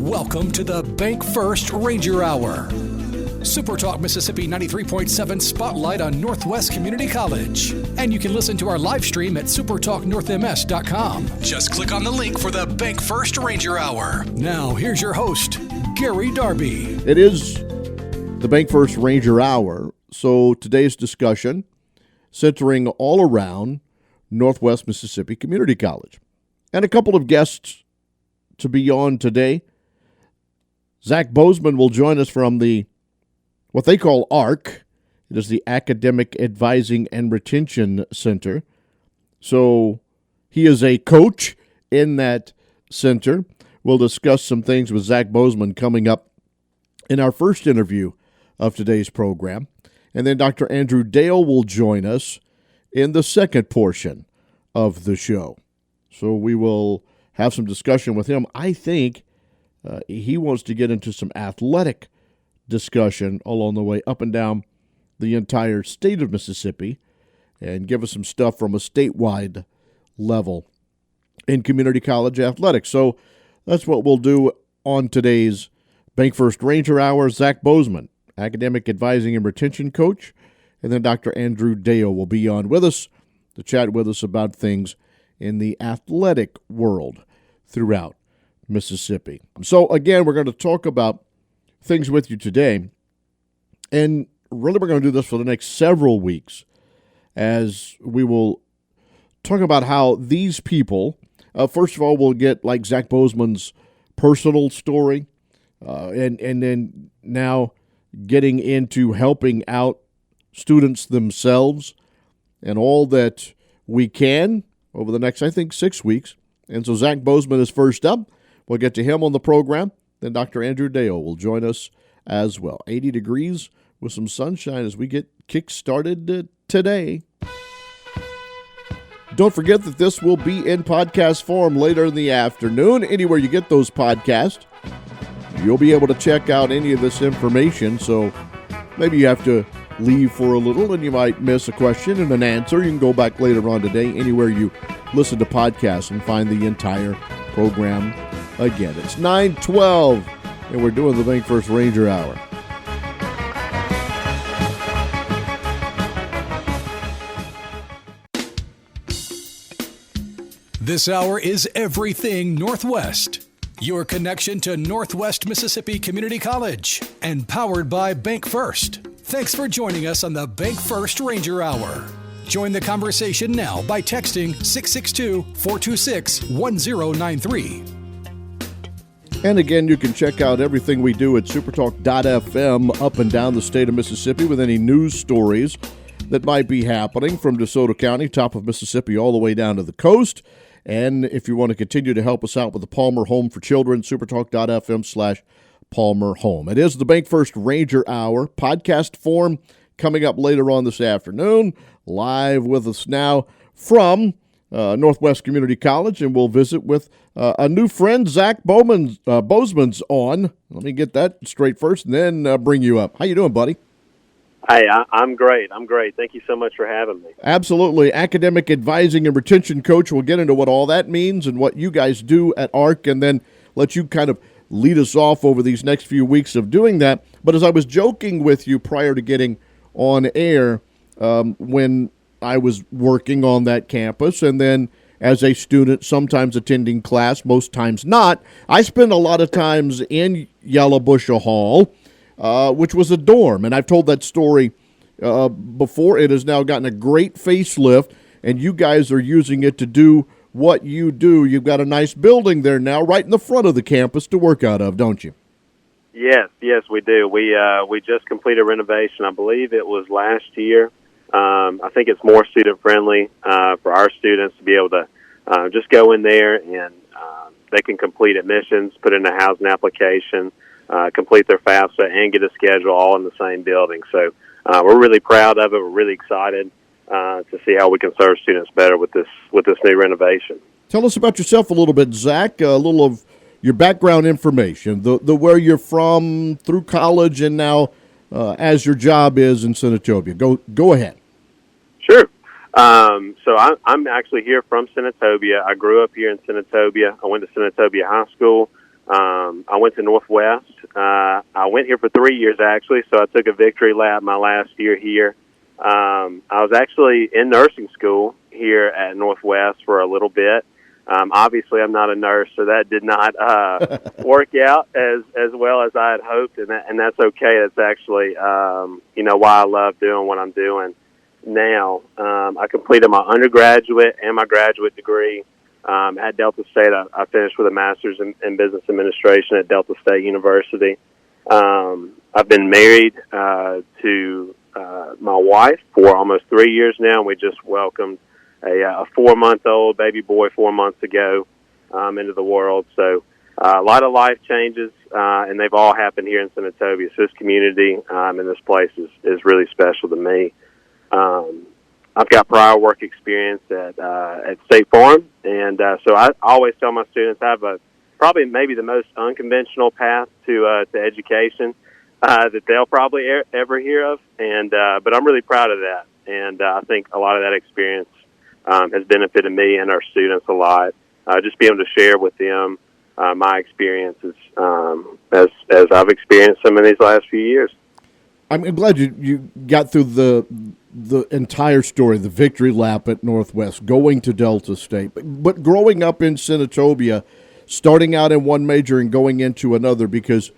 Welcome to the BankFirst Ranger Hour. Super Talk Mississippi 93.7 Spotlight on Northwest Community College. And you can listen to our live stream at supertalknorthms.com. Just click on the link for the BankFirst Ranger Hour. Now, here's your host, Gary Darby. It is the BankFirst Ranger Hour. So today's discussion centering all around Northwest Mississippi Community College. And a couple of guests to be on today. Zac Bozeman will join us from what they call ARC. It is the Academic Advising and Retention Center. So he is a coach in that center. We'll discuss some things with Zac Bozeman coming up in our first interview of today's program. And then Dr. Andrew Dale will join us in the second portion of the show. So we will have some discussion with him. I think he wants to get into some athletic discussion along the way up and down the entire state of Mississippi and give us some stuff from a statewide level in community college athletics. So that's what we'll do on today's BankFirst Ranger Hour. Zac Bozeman, Academic Advising and Retention Coach, and then Dr. Andrew Dale will be on with us to chat with us about things in the athletic world throughout Mississippi. So again, we're going to talk about things with you today, and really we're going to do this for the next several weeks as we will talk about how these people, first of all, we'll get like Zac Bozeman's personal story, and then now getting into helping out students themselves and all that we can over the next, I think, 6 weeks. And so Zac Bozeman is first up. We'll get to him on the program. Then Dr. Andrew Dale will join us as well. 80 degrees with some sunshine as we get kick-started today. Don't forget that this will be in podcast form later in the afternoon. Anywhere you get those podcasts, you'll be able to check out any of this information. So maybe you have to leave for a little and you might miss a question and an answer. You can go back later on today anywhere you listen to podcasts and find the entire program again. It's 9:12 and we're doing the BankFirst Ranger Hour. This hour is everything Northwest. Your connection to Northwest Mississippi Community College and powered by BankFirst. Thanks for joining us on the BankFirst Ranger Hour. Join the conversation now by texting 662-426-1093. And again, you can check out everything we do at supertalk.fm up and down the state of Mississippi with any news stories that might be happening from DeSoto County, top of Mississippi, all the way down to the coast. And if you want to continue to help us out with the Palmer Home for Children, supertalk.fm/Palmer Home. It is the BankFirst Ranger Hour, podcast form coming up later on this afternoon. Live with us now from Northwest Community College, and we'll visit with a new friend, Zac Bozeman's on. Let me get that straight first and then bring you up. How you doing, buddy? Hey, I'm great. Thank you so much for having me. Absolutely. Academic Advising and Retention Coach. We'll get into what all that means and what you guys do at ARC, and then let you kind of lead us off over these next few weeks of doing that. But as I was joking with you prior to getting on air, when I was working on that campus and then as a student, sometimes attending class, most times not, I spent a lot of times in Yellowbusha Hall, which was a dorm. And I've told that story before. It has now gotten a great facelift, and you guys are using it to do what you do. You've got a nice building there now right in the front of the campus to work out of, don't you? Yes, we do. We just completed renovation. I believe it was last year. I think it's more student-friendly for our students to be able to just go in there and they can complete admissions, put in a housing application, complete their FAFSA, and get a schedule all in the same building. So we're really proud of it. We're really excited to see how we can serve students better with this new renovation. Tell us about yourself a little bit, Zac, a little of your background information, the where you're from through college and now as your job is in Senatobia. Go ahead. Sure. So I'm actually here from Senatobia. I grew up here in Senatobia. I went to Senatobia High School. I went to Northwest. I went here for 3 years, actually, so I took a victory lap my last year here. I was actually in nursing school here at Northwest for a little bit. Obviously, I'm not a nurse, so that did not work out as well as I had hoped, and that's okay. That's actually, why I love doing what I'm doing now. I completed my undergraduate and my graduate degree at Delta State. I finished with a master's in business administration at Delta State University. I've been married to my wife for almost 3 years now, and we just welcomed a 4-month-old baby boy 4 months ago into the world. So a lot of life changes, and they've all happened here in Senatobia. So this community and this place is really special to me. I've got prior work experience at State Farm, and so I always tell my students I have probably maybe the most unconventional path to education that they'll probably ever hear of, and but I'm really proud of that, and I think a lot of that experience has benefited me and our students a lot. Just being able to share with them my experiences as I've experienced some of these last few years. I'm glad you got through the entire story, the victory lap at Northwest, going to Delta State, but growing up in Senatobia, starting out in one major and going into another, because,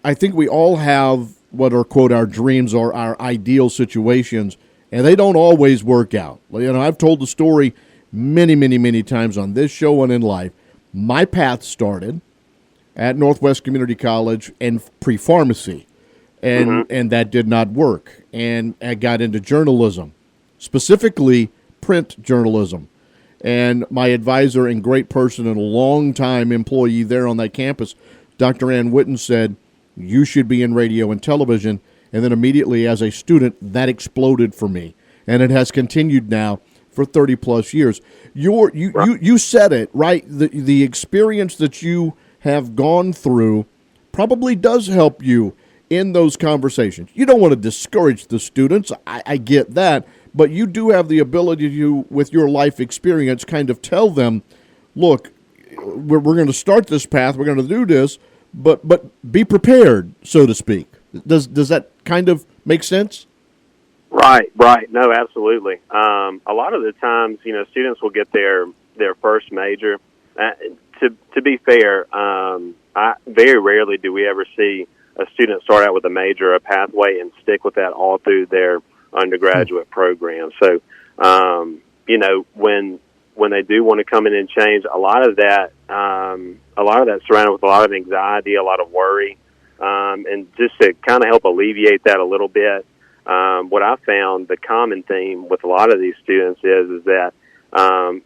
I think we all have what are, quote, our dreams or our ideal situations, and they don't always work out. I've told the story many, many, many times on this show and in life. My path started at Northwest Community College and pre-pharmacy. And that did not work. And I got into journalism, specifically print journalism. And my advisor and great person and a long-time employee there on that campus, Dr. Ann Witten, said, you should be in radio and television. And then immediately as a student, that exploded for me. And it has continued now for 30-plus years. You said it, right? The experience that you have gone through probably does help you in those conversations. You don't want to discourage the students. I get that. But you do have the ability to, with your life experience, kind of tell them, look, we're going to start this path. We're going to do this, but be prepared, so to speak. Does that kind of make sense? Right. No, absolutely. A lot of the times, students will get their first major. To be fair, very rarely do we ever see a student start out with a major or a pathway and stick with that all through their undergraduate program. So, when they do want to come in and change, a lot of that surrounded with a lot of anxiety, a lot of worry, and just to kind of help alleviate that a little bit. What I found the common theme with a lot of these students is that,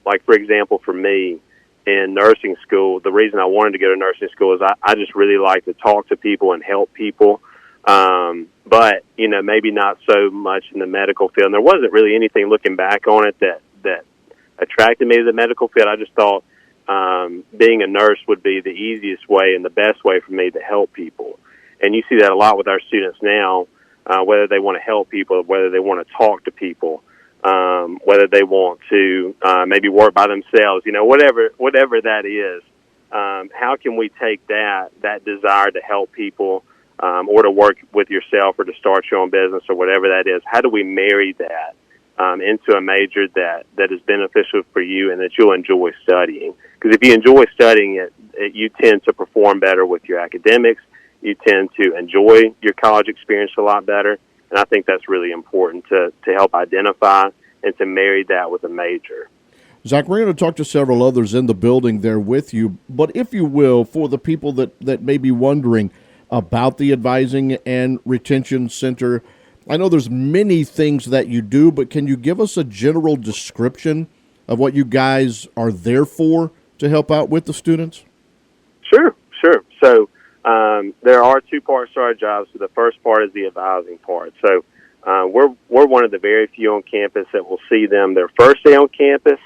like for example, for me, in nursing school, the reason I wanted to go to nursing school is I just really like to talk to people and help people. But, maybe not so much in the medical field. And there wasn't really anything looking back on it that attracted me to the medical field. I just thought being a nurse would be the easiest way and the best way for me to help people. And you see that a lot with our students now, whether they want to help people, whether they want to talk to people, whether they want to maybe work by themselves, whatever that is. How can we take that desire to help people or to work with yourself or to start your own business or whatever that is? How do we marry that into a major that is beneficial for you and that you'll enjoy studying? Because if you enjoy studying it, you tend to perform better with your academics. You tend to enjoy your college experience a lot better. And I think that's really important to help identify and to marry that with a major. Zac, we're going to talk to several others in the building there with you. But if you will, for the people that may be wondering about the Advising and Retention Center, I know there's many things that you do, but can you give us a general description of what you guys are there for to help out with the students? Sure. So there are two parts to our job. So the first part is the advising part. So we're one of the very few on campus that will see them their first day on campus,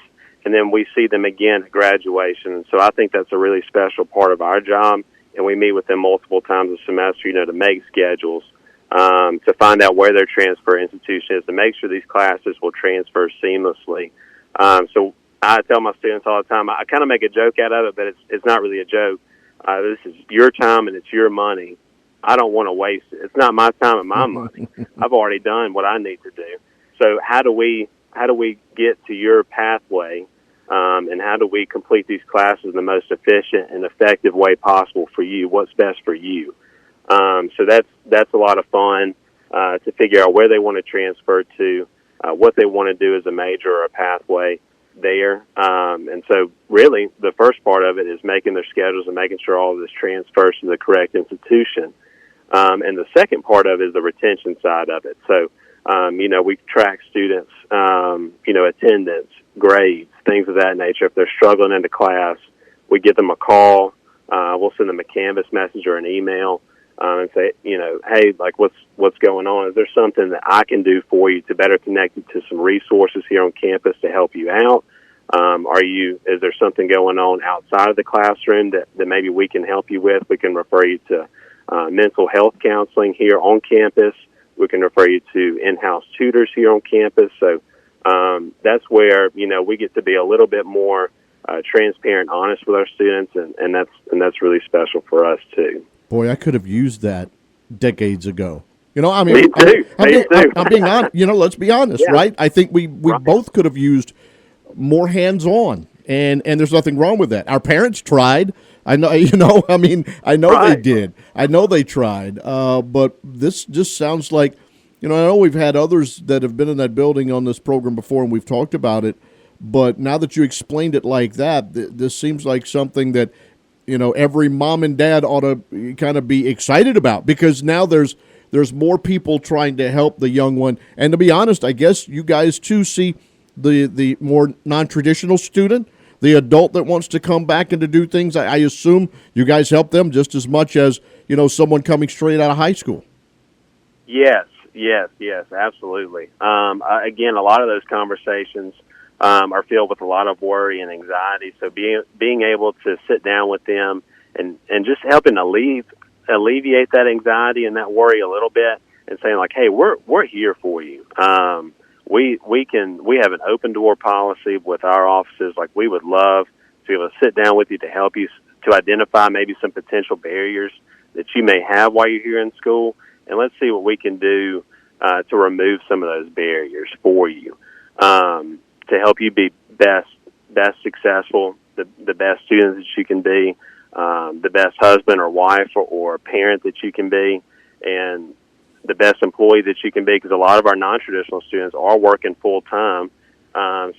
and then we see them again at graduation. And so I think that's a really special part of our job, and we meet with them multiple times a semester, to make schedules, to find out where their transfer institution is, to make sure these classes will transfer seamlessly. So I tell my students all the time, I kind of make a joke out of it, but it's not really a joke. This is your time and it's your money. I don't want to waste it. It's not my time and my money. I've already done what I need to do. So how do we get to your pathway, and how do we complete these classes in the most efficient and effective way possible for you? What's best for you? So that's a lot of fun to figure out where they want to transfer to, what they want to do as a major or a pathway there. And so really the first part of it is making their schedules and making sure all of this transfers to the correct institution. And the second part of it is the retention side of it. So, we track students, attendance, grades, things of that nature. If they're struggling into class, we give them a call. We'll send them a Canvas message or an email, and say, hey, like what's going on? Is there something that I can do for you to better connect you to some resources here on campus to help you out? Is there something going on outside of the classroom that maybe we can help you with? We can refer you to mental health counseling here on campus. We can refer you to in-house tutors here on campus. So that's where we get to be a little bit more transparent, honest with our students, and that's really special for us too. Boy, I could have used that decades ago. Me too. I'm being honest. Let's be honest, yeah. Right? I think we both could have used more hands-on, and there's nothing wrong with that. Our parents tried. I know, I know right. They did. I know they tried. But this just sounds like, I know we've had others that have been in that building on this program before, and we've talked about it. But now that you explained it like that, this seems like something that, every mom and dad ought to kind of be excited about, because now there's more people trying to help the young one. And to be honest, I guess you guys too see the more non-traditional student, the adult that wants to come back and to do things. I assume you guys help them just as much as, someone coming straight out of high school. Yes, absolutely. Again, a lot of those conversations are filled with a lot of worry and anxiety. So being able to sit down with them and just helping alleviate that anxiety and that worry a little bit, and saying like, hey, we're here for you. We have an open door policy with our offices. Like, we would love to be able to sit down with you to help you to identify maybe some potential barriers that you may have while you're here in school, and let's see what we can do to remove some of those barriers for you, to help you be best successful, the best student that you can be, the best husband or wife or parent that you can be, and the best employee that you can be, because a lot of our non-traditional students are working full-time.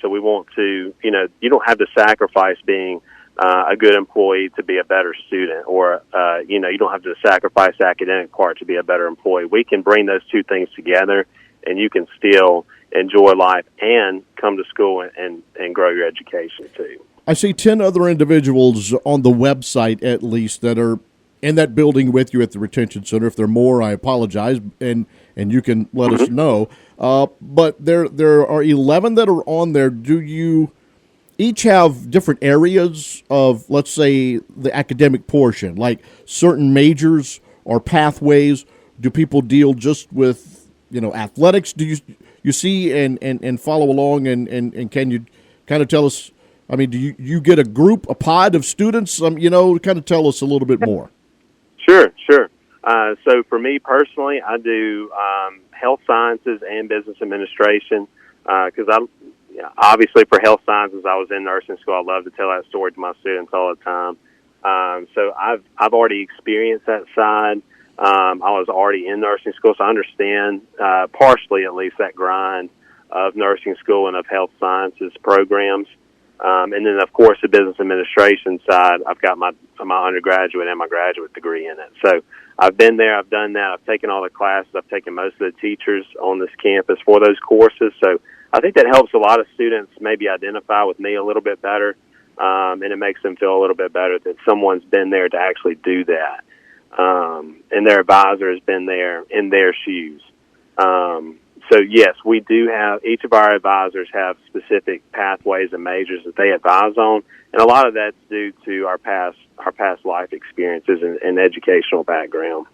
So we want to, you don't have to sacrifice being a good employee to be a better student, or, you don't have to sacrifice the academic part to be a better employee. We can bring those two things together, and you can still enjoy life and come to school and grow your education too. I see 10 other individuals on the website, at least, that are in that building with you at the retention center. If there are more, I apologize, and you can let us know. But there are 11 that are on there. Do you each have different areas of, let's say, the academic portion, like certain majors or pathways? Do people deal just with, athletics? Do you see and follow along, and can you kind of tell us, do you get a group, a pod of students? Kind of tell us a little bit more. Sure. So for me personally, I do health sciences and business administration, because obviously for health sciences, I was in nursing school. I love to tell that story to my students all the time. So I've already experienced that side. I was already in nursing school, so I understand partially at least that grind of nursing school and of health sciences programs. And then, of course, the business administration side, I've got my undergraduate and my graduate degree in it. So I've been there. I've done that. I've taken all the classes. I've taken most of the teachers on this campus for those courses. So I think that helps a lot of students maybe identify with me a little bit better, and it makes them feel a little bit better that someone's been there to actually do that, and their advisor has been there in their shoes. So yes, we do have, each of our advisors have specific pathways and majors that they advise on, and a lot of that's due to our past life experiences and educational background.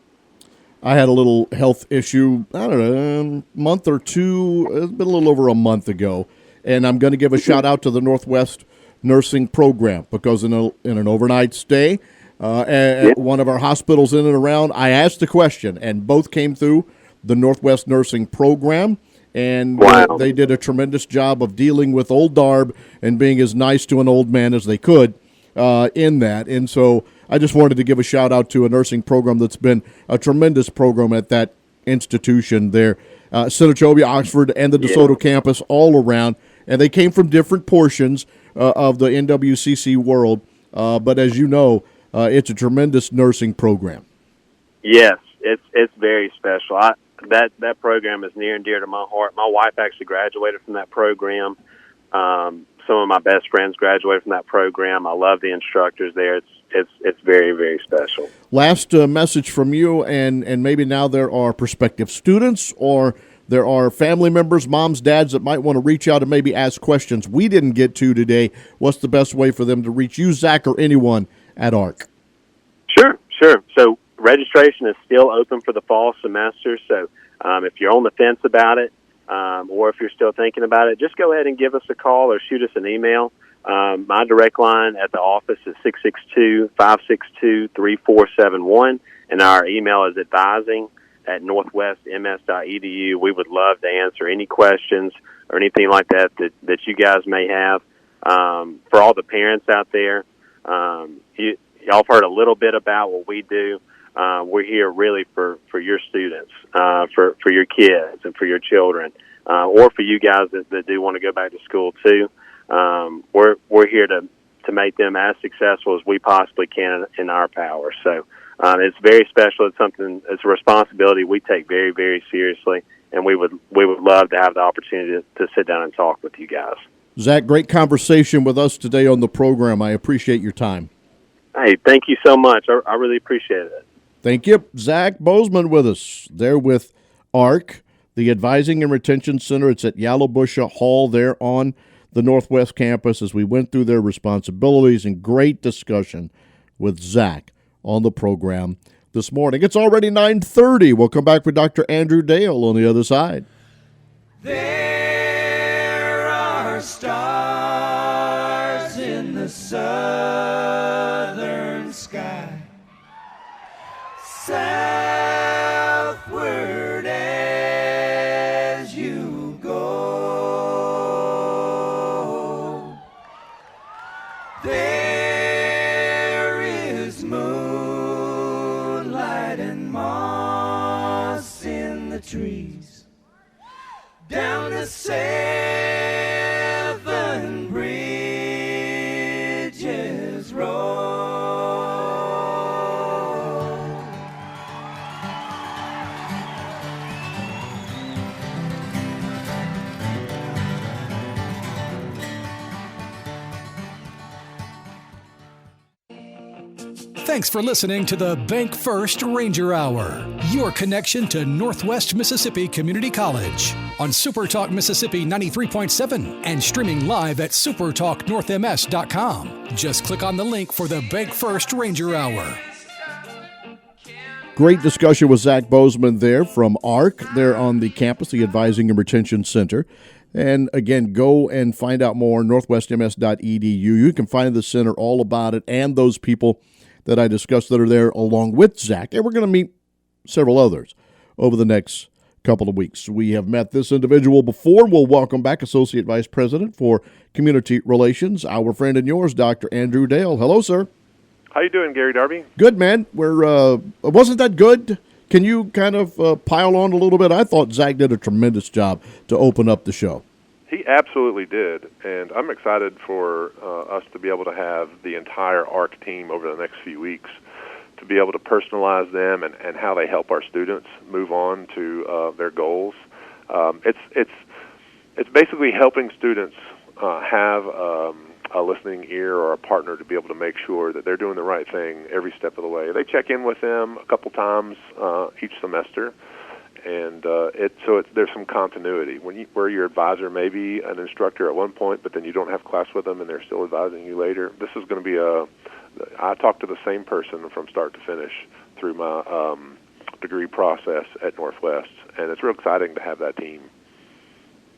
I had a little health issue, I don't know, a month or two, it's been a little over a month ago, And I'm going to give a shout-out to the Northwest Nursing Program because in an overnight stay at one of our hospitals in and around, I asked the question, and both came through the Northwest Nursing Program. And they did a tremendous job of dealing with old Darb and being as nice to an old man as they could in that. And so I just wanted to give a shout-out to a nursing program that's been a tremendous program at that institution there. Senatobia, Oxford, and the DeSoto campus all around. And they came from different portions of the NWCC world. But as you know, it's a tremendous nursing program. Yes, it's very special. That program is near and dear to my heart. My wife actually graduated from that program. Some of my best friends graduated from that program. I love the instructors there. It's very, very special. Last message from you, and maybe now there are prospective students or there are family members, moms, dads that might want to reach out and maybe ask questions we didn't get to today. What's the best way for them to reach you, Zach, or anyone at ARC? Sure. So registration is still open for the fall semester. So if you're on the fence about it, or if you're still thinking about it, just go ahead and give us a call or shoot us an email. My direct line at the office is 662-562-3471, and our email is advising@northwestms.edu. We would love to answer any questions or anything like that you guys may have. For all the parents out there, y'all have heard a little bit about what we do. We're here really for your students, for your kids and for your children, or for you guys that do want to go back to school too. We're here to make them as successful as we possibly can in our power. So it's very special. It's a responsibility we take very, very seriously, and we would love to have the opportunity to sit down and talk with you guys. Zach, great conversation with us today on the program. I appreciate your time. Hey, thank you so much. I really appreciate it. Thank you. Zac Bozeman with us. There with ARC, the Advising and Retention Center. It's at Yalobusha Hall there on the Northwest campus as we went through their responsibilities, and great discussion with Zach on the program this morning. It's already 9:30. We'll come back with Dr. Andrew Dale on the other side. There are stars in the southern sky, southward as you go. There is moonlight and moss in the trees, down the seven bridges road. Thanks for listening to the BankFirst Ranger Hour, your connection to Northwest Mississippi Community College on SuperTalk Mississippi 93.7 and streaming live at supertalknorthms.com. Just click on the link for the BankFirst Ranger Hour. Great discussion with Zac Bozeman there from ARC there on the campus, the Advising and Retention Center. And again, go and find out more, northwestms.edu. You can find the center, all about it, and those people that I discussed that are there along with Zach. And we're going to meet several others over the next couple of weeks. We have met this individual before. We'll welcome back Associate Vice President for Community Relations, our friend and yours, Dr. Andrew Dale. Hello, sir. How you doing, Gary Darby? Good, man. Wasn't that good? Can you kind of pile on a little bit? I thought Zach did a tremendous job to open up the show. He absolutely did, and I'm excited for us to be able to have the entire ARC team over the next few weeks to be able to personalize them and how they help our students move on to their goals. It's basically helping students have a listening ear or a partner to be able to make sure that they're doing the right thing every step of the way. They check in with them a couple times each semester. And there's some continuity. Where your advisor may be an instructor at one point, but then you don't have class with them and they're still advising you later, this is going to be I talk to the same person from start to finish through my degree process at Northwest, and it's real exciting to have that team.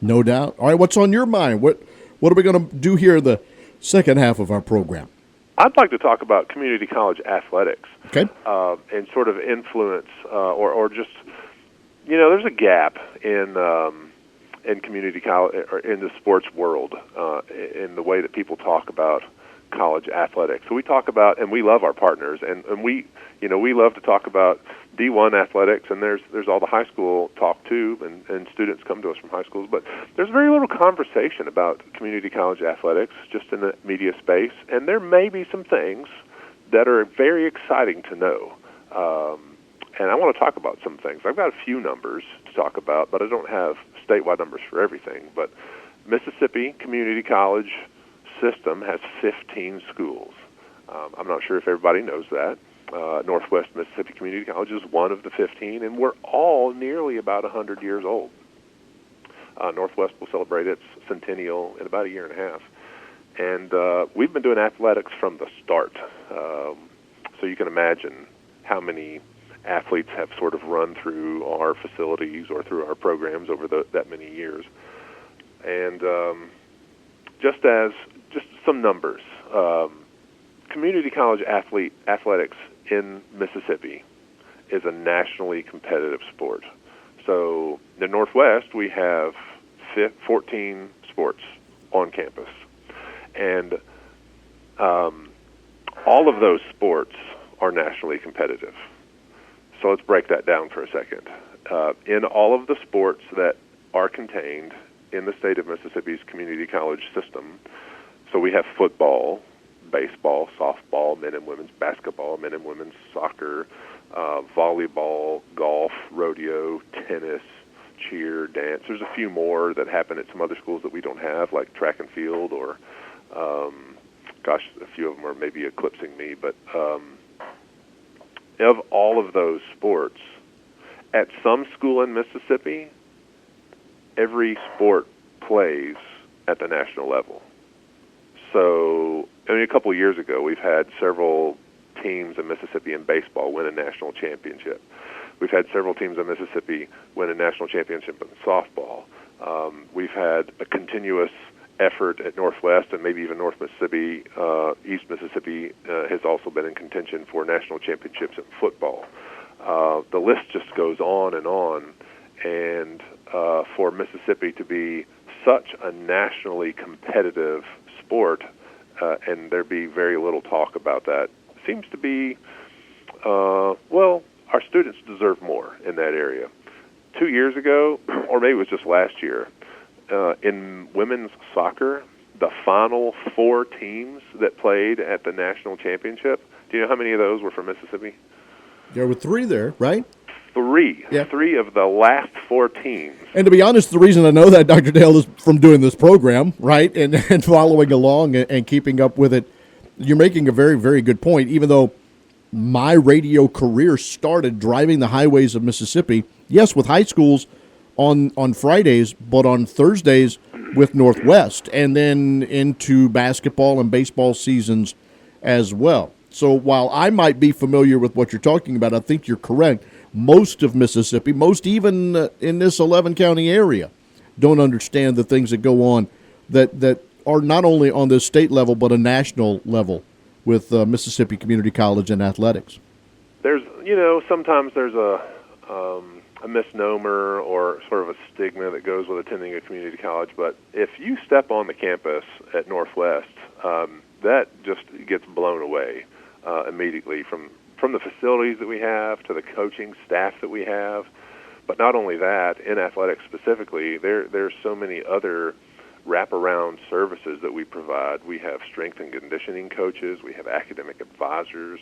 No doubt. All right, what's on your mind? What are we going to do here in the second half of our program? I'd like to talk about community college athletics. Okay. And sort of influence or just, there's a gap in community college or in the sports world in the way that people talk about college athletics. So we talk about, and we love our partners, and we love to talk about D1 athletics, and there's all the high school talk too, and students come to us from high schools, but there's very little conversation about community college athletics just in the media space, and there may be some things that are very exciting to know. And I want to talk about some things. I've got a few numbers to talk about, but I don't have statewide numbers for everything. But Mississippi Community College system has 15 schools. I'm not sure if everybody knows that. Northwest Mississippi Community College is one of the 15, and we're all nearly about 100 years old. Northwest will celebrate its centennial in about a year and a half. And we've been doing athletics from the start. So you can imagine how many athletes have sort of run through our facilities or through our programs over that many years. And just some numbers. Community college athletics in Mississippi is a nationally competitive sport. So in the Northwest, we have 14 sports on campus. And all of those sports are nationally competitive. So let's break that down for a second. In all of the sports that are contained in the state of Mississippi's community college system, so we have football, baseball, softball, men and women's basketball, men and women's soccer, volleyball, golf, rodeo, tennis, cheer, dance. There's a few more that happen at some other schools that we don't have, like track and field, or, a few of them are maybe eclipsing me, but of all of those sports, at some school in Mississippi, every sport plays at the national level. So, a couple of years ago, we've had several teams in Mississippi in baseball win a national championship. We've had several teams in Mississippi win a national championship in softball. We've had a continuous effort at Northwest and maybe even North Mississippi. East Mississippi has also been in contention for national championships in football. The list just goes on. And for Mississippi to be such a nationally competitive sport, and there be very little talk about that, seems to be, our students deserve more in that area. 2 years ago, or maybe it was just last year, in women's soccer, the final 4 teams that played at the national championship, do you know how many of those were from Mississippi? There were 3 there, right? 3. Yeah. 3 of the last 4 teams. And to be honest, the reason I know that, Dr. Dale, is from doing this program, right, and following along and keeping up with it. You're making a very, very good point. Even though my radio career started driving the highways of Mississippi, yes, with high schools on Fridays, but on Thursdays with Northwest, and then into basketball and baseball seasons as well. So while I might be familiar with what you're talking about, I think you're correct. Most of Mississippi, most even in this 11-county area, don't understand the things that go on that are not only on the state level but a national level with Mississippi Community College and athletics. There's, sometimes there's a misnomer or sort of a stigma that goes with attending a community college, but if you step on the campus at Northwest, that just gets blown away immediately from the facilities that we have to the coaching staff that we have. But not only that, in athletics specifically, there's so many other wraparound services that we provide. We have strength and conditioning coaches. We have academic advisors.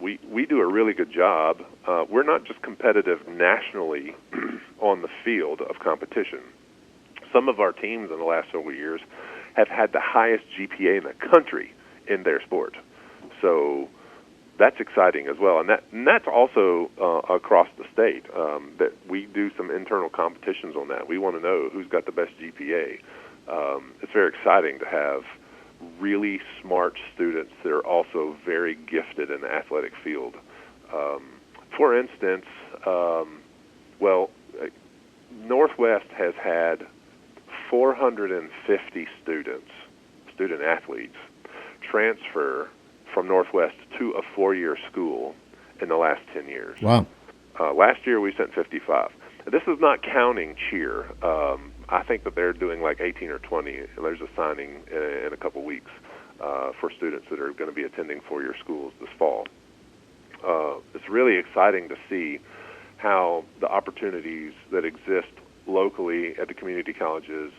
We do a really good job. We're not just competitive nationally on the field of competition. Some of our teams in the last several years have had the highest GPA in the country in their sport. So that's exciting as well, and that's also across the state. That we do some internal competitions on that. We want to know who's got the best GPA. It's very exciting to have really smart students that are also very gifted in the athletic field. For instance, Northwest has had 450 student athletes, transfer from Northwest to a 4-year school in the last 10 years. Wow. Last year we sent 55. This is not counting cheer. I think that they're doing like 18 or 20, and there's a signing in a couple weeks for students that are going to be attending 4-year schools this fall. It's really exciting to see how the opportunities that exist locally at the community colleges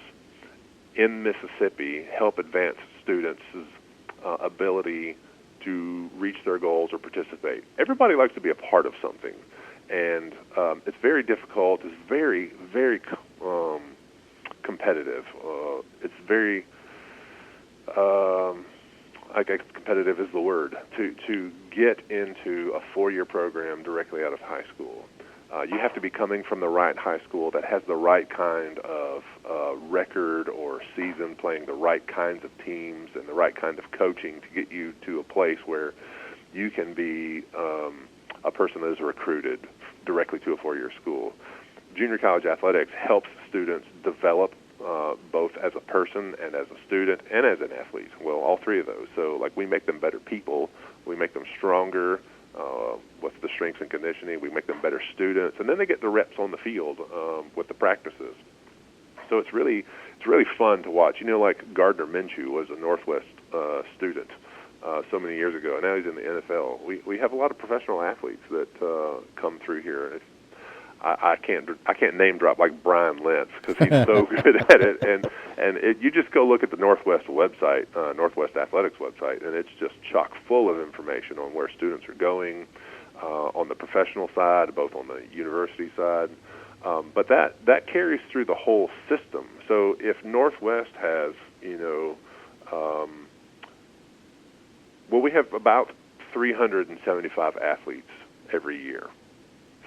in Mississippi help advance students' ability to reach their goals or participate. Everybody likes to be a part of something, and it's very difficult. It's very, very competitive. It's very, I guess competitive is the word, to get into a 4-year program directly out of high school. You have to be coming from the right high school that has the right kind of record or season, playing the right kinds of teams and the right kind of coaching to get you to a place where you can be a person that is recruited directly to a 4-year school. Junior college athletics helps students develop both as a person and as a student and as an athlete. Well, all three of those. So, like, we make them better people, we make them stronger with the strength and conditioning, we make them better students, and then they get the reps on the field with the practices. So it's really fun to watch. You know, like Gardner Minshew was a Northwest student so many years ago, and now he's in the NFL. We have a lot of professional athletes that come through here. I can't name drop like Brian Lentz because he's so good at it. And you just go look at the Northwest website, Northwest Athletics website, and it's just chock full of information on where students are going on the professional side, both on the university side. But that carries through the whole system. So if Northwest has, we have about 375 athletes every year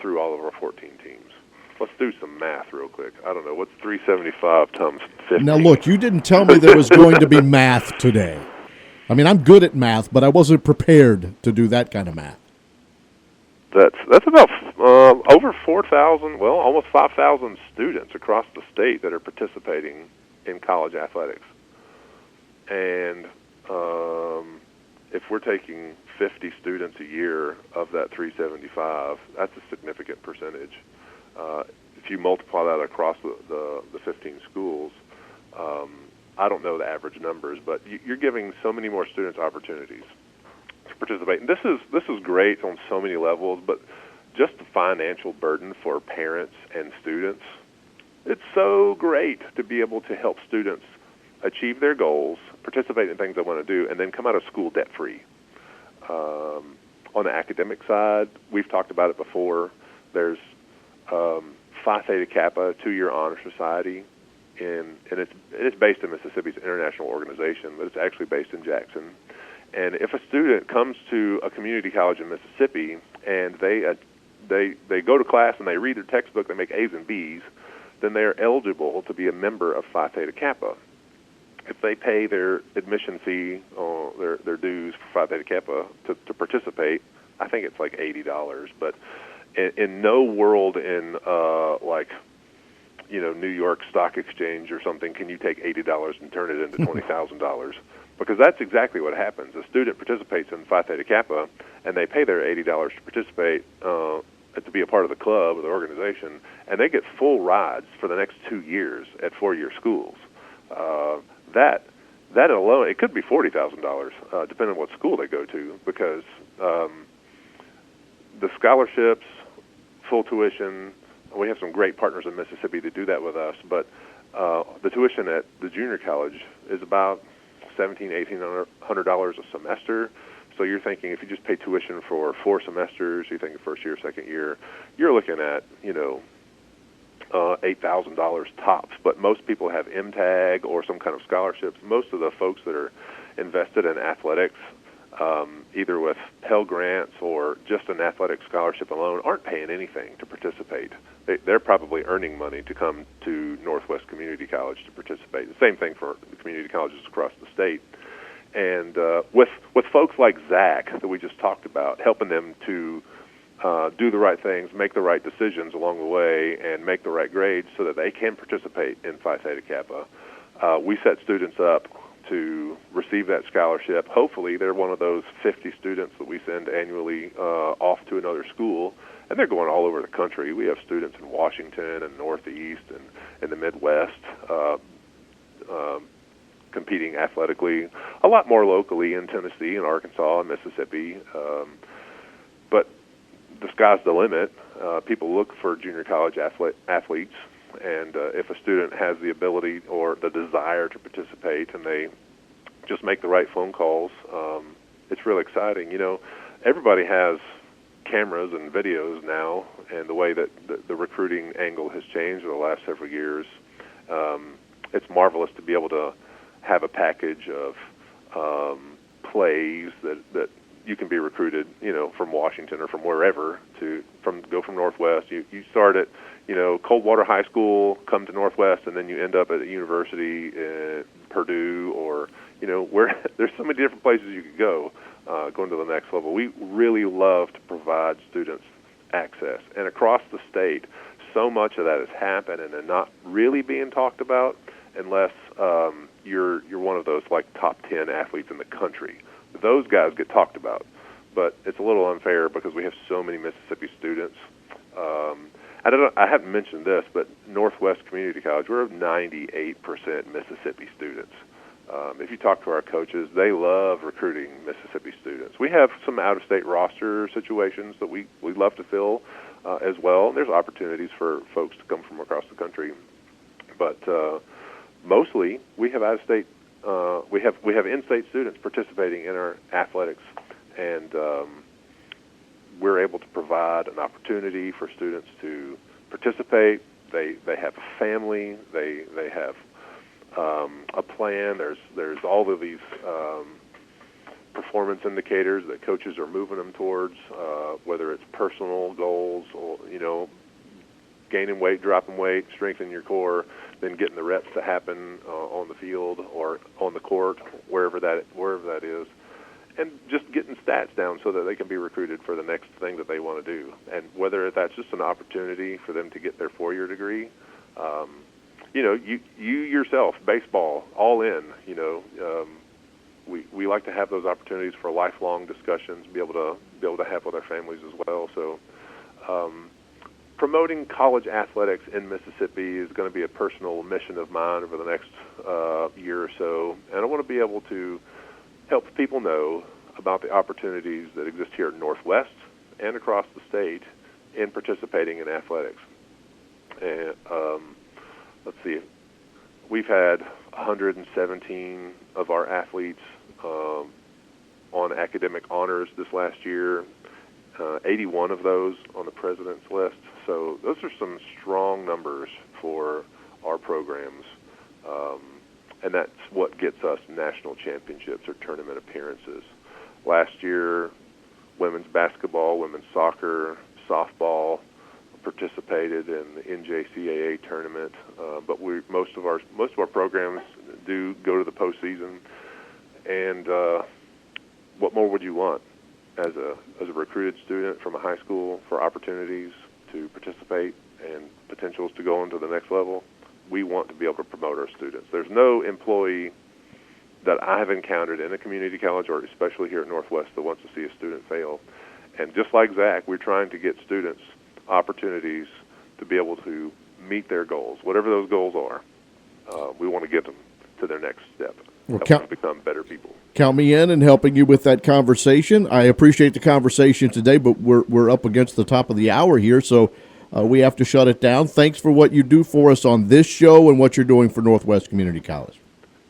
through all of our 14 teams. Let's do some math real quick. I don't know, what's 375 times 50? Now, look, you didn't tell me there was going to be math today. I mean, I'm good at math, but I wasn't prepared to do that kind of math. That's about over 4,000, well, almost 5,000 students across the state that are participating in college athletics. And if we're taking 50 students a year of that 375, that's a significant percentage. If you multiply that across the 15 schools, I don't know the average numbers, but you're giving so many more students opportunities to participate. And this is great on so many levels, but just the financial burden for parents and students, it's so great to be able to help students achieve their goals, participate in things they want to do, and then come out of school debt-free. On the academic side, we've talked about it before. There's Phi Theta Kappa, 2-year honor society, and it's based in Mississippi's international organization, but it's actually based in Jackson. And if a student comes to a community college in Mississippi and they go to class and they read their textbook, they make A's and B's, then they are eligible to be a member of Phi Theta Kappa. If they pay their admission fee, their dues for Phi Theta Kappa to participate, I think it's like $80. But in no world in New York Stock Exchange or something can you take $80 and turn it into $20,000, because that's exactly what happens. A student participates in Phi Theta Kappa, and they pay their $80 to participate to be a part of the club or the organization, and they get full rides for the next 2 years at 4-year schools. That alone, it could be $40,000, depending on what school they go to, because the scholarships, full tuition, we have some great partners in Mississippi that do that with us, but the tuition at the junior college is about $1,700, $1,800 a semester. So you're thinking if you just pay tuition for 4 semesters, you're thinking first year, second year, you're looking at, $8,000 tops, but most people have MTAG or some kind of scholarships. Most of the folks that are invested in athletics, either with Pell Grants or just an athletic scholarship alone, aren't paying anything to participate. They're probably earning money to come to Northwest Community College to participate. The same thing for the community colleges across the state. And with folks like Zach that we just talked about, helping them to do the right things, make the right decisions along the way, and make the right grades so that they can participate in Phi Theta Kappa. We set students up to receive that scholarship. Hopefully, they're one of those 50 students that we send annually off to another school, and they're going all over the country. We have students in Washington and Northeast and in the Midwest competing athletically, a lot more locally in Tennessee and Arkansas and Mississippi. But the sky's the limit. People look for junior college athletes, and if a student has the ability or the desire to participate and they just make the right phone calls, it's really exciting. You know, everybody has cameras and videos now, and the way that the recruiting angle has changed over the last several years, it's marvelous to be able to have a package of plays that you can be recruited, you know, from Washington or from wherever go from Northwest. You start at, you know, Coldwater High School, come to Northwest, and then you end up at a university in Purdue or, you know, where there's so many different places you could go going to the next level. We really love to provide students access. And across the state, so much of that is happening and not really being talked about unless you're one of those, like, top 10 athletes in the country. Those guys get talked about, but it's a little unfair because we have so many Mississippi students. I haven't mentioned this, but Northwest Community College, we're 98% Mississippi students. If you talk to our coaches, they love recruiting Mississippi students. We have some out-of-state roster situations that we love to fill as well. There's opportunities for folks to come from across the country, but mostly we have out-of-state. We have in-state students participating in our athletics, and we're able to provide an opportunity for students to participate. They have a family. They have a plan. There's all of these performance indicators that coaches are moving them towards, whether it's personal goals or, you know, gaining weight, dropping weight, strengthening your core, then getting the reps to happen on the field or on the court, wherever that is, and just getting stats down so that they can be recruited for the next thing that they want to do. And whether that's just an opportunity for them to get their 4-year degree, you know, you yourself, baseball, all in, you know, we like to have those opportunities for lifelong discussions, be able to have with our families as well. So. Promoting college athletics in Mississippi is going to be a personal mission of mine over the next year or so, and I want to be able to help people know about the opportunities that exist here in Northwest and across the state in participating in athletics. And let's see, we've had 117 of our athletes on academic honors this last year, 81 of those on the president's list. So those are some strong numbers for our programs, and that's what gets us national championships or tournament appearances. Last year, women's basketball, women's soccer, softball participated in the NJCAA tournament, but most of our programs do go to the postseason. And what more would you want as a recruited student from a high school for opportunities to participate and potentials to go on to the next level? We want to be able to promote our students. There's no employee that I have encountered in a community college, or especially here at Northwest, that wants to see a student fail. And just like Zach, we're trying to get students opportunities to be able to meet their goals, whatever those goals are. We want to get them to their next step, help them become better people. Count me in helping you with that conversation. I appreciate the conversation today, but we're up against the top of the hour here, so we have to shut it down. Thanks for what you do for us on this show and what you're doing for Northwest Community College.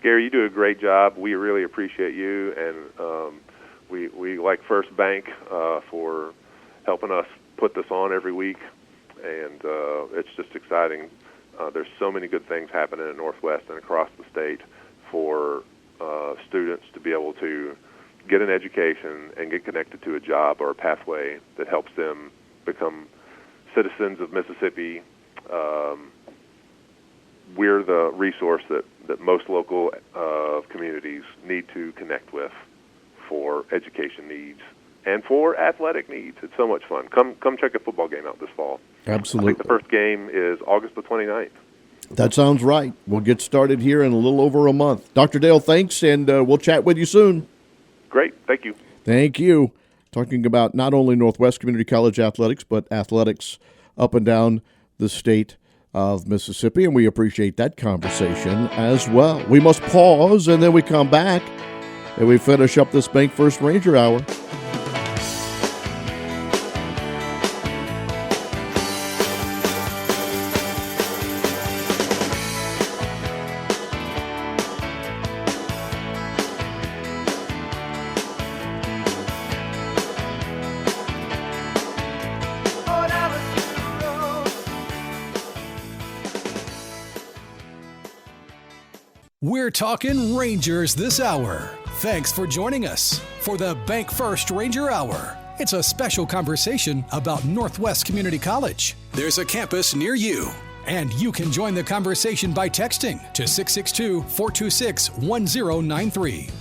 Gary, you do a great job. We really appreciate you, and we like First Bank for helping us put this on every week, and it's just exciting. There's so many good things happening in Northwest and across the state for students to be able to get an education and get connected to a job or a pathway that helps them become citizens of Mississippi. We're the resource that most local communities need to connect with for education needs and for athletic needs. It's so much fun. Come check a football game out this fall. Absolutely. I think the first game is August the 29th. That sounds right. We'll get started here in a little over a month. Dr. Dale, thanks, and we'll chat with you soon. Great. Thank you. Thank you. Talking about not only Northwest Community College athletics, but athletics up and down the state of Mississippi, and we appreciate that conversation as well. We must pause, and then we come back, and we finish up this BankFirst Ranger Hour. We're talking Rangers this hour. Thanks for joining us for the BankFirst Ranger Hour. It's a special conversation about Northwest Community College. There's a campus near you, and you can join the conversation by texting to 662-426-1093.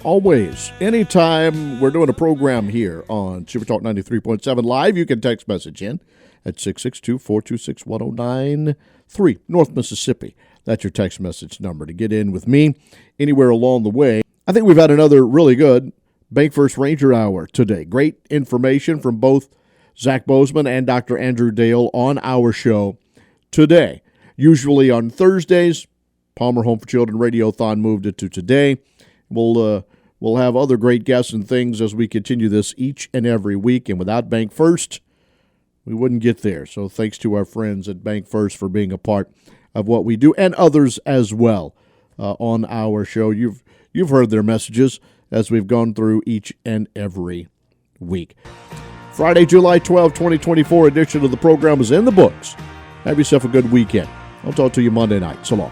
Always, anytime we're doing a program here on Super Talk 93.7 Live, you can text message in at 662-426-1093, North Mississippi. That's your text message number to get in with me anywhere along the way. I think we've had another really good BankFirst Ranger Hour today. Great information from both Zac Bozeman and Dr. Andrew Dale on our show today. Usually on Thursdays, Palmer Home for Children Radiothon moved it to today. We'll have other great guests and things as we continue this each and every week. And without BankFirst, we wouldn't get there. So thanks to our friends at BankFirst for being a part of what we do, and others as well on our show. You've heard their messages as we've gone through each and every week. Friday, July 12, 2024 edition of the program is in the books. Have yourself a good weekend. I'll talk to you Monday night. So long.